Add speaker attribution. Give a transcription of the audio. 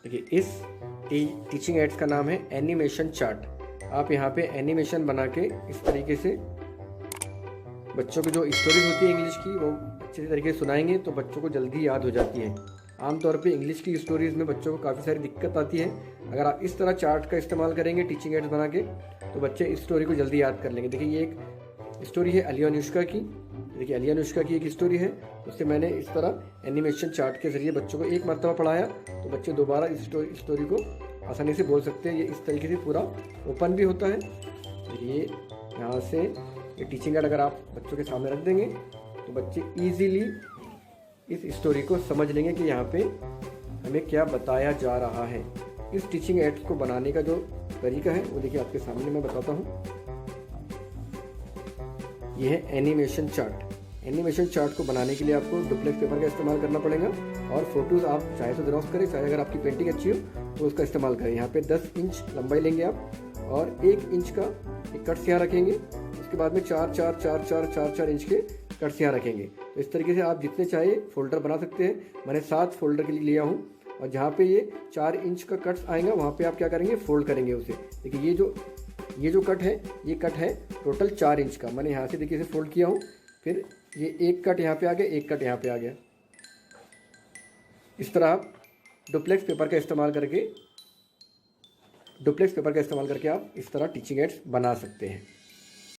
Speaker 1: देखिए इस teaching ads का नाम है एनिमेशन चार्ट। आप यहाँ पे एनिमेशन बना के इस तरीके से बच्चों की जो स्टोरीज होती है इंग्लिश की वो अच्छे तरीके से सुनाएंगे तो बच्चों को जल्दी याद हो जाती है। आमतौर पे इंग्लिश की स्टोरीज़ में बच्चों को काफ़ी सारी दिक्कत आती है। अगर आप इस तरह चार्ट का इस्तेमाल करेंगे टीचिंग एड्स बना के तो बच्चे इस स्टोरी को जल्दी याद कर लेंगे। देखिए ये एक स्टोरी है अली अनुष्का की। देखिए अली अनुष्का की एक स्टोरी है, उससे मैंने इस तरह एनिमेशन चार्ट के ज़रिए बच्चों को एक मरतबा पढ़ाया तो बच्चे दोबारा इस स्टोरी को आसानी से बोल सकते हैं। ये इस तरीके से पूरा ओपन भी होता है। देखिए यहाँ से ये टीचिंग एड अगर आप बच्चों के सामने रख देंगे तो बच्चे ईजीली इस स्टोरी को समझ लेंगे कि यहाँ पे हमें क्या बताया जा रहा है। इस टीचिंग एड्स को बनाने का जो तरीका है वो देखिए आपके सामने मैं बताता हूँ। ये है एनिमेशन चार्ट। एनिमेशन चार्ट को बनाने के लिए आपको डुप्लेक्स पेपर का इस्तेमाल करना पड़ेगा और फोटोज़ आप चाहे तो जेरॉक्स करें, चाहे अगर आपकी पेंटिंग अच्छी हो तो उसका इस्तेमाल करें। यहाँ पे 10 इंच लंबाई लेंगे आप और 1 इंच का एक कट्स यहाँ रखेंगे। उसके बाद में 4 इंच के कट्स यहाँ रखेंगे। तो इस तरीके से आप जितने चाहे फोल्डर बना सकते हैं। मैंने 7 फोल्डर के लिए लिया हूँ और जहाँ पे ये 4 इंच का कट्स आएगा वहाँ पे आप क्या करेंगे, फोल्ड करेंगे उसे। देखिए ये जो कट है ये कट है टोटल 4 इंच का। मैंने यहाँ से देखिए इसे फोल्ड किया हूँ, फिर ये एक कट यहाँ पे आ गया, एक कट यहाँ पे आ गया। इस तरह आप डुप्लेक्स पेपर का इस्तेमाल करके आप इस तरह टीचिंग एड्स बना सकते हैं।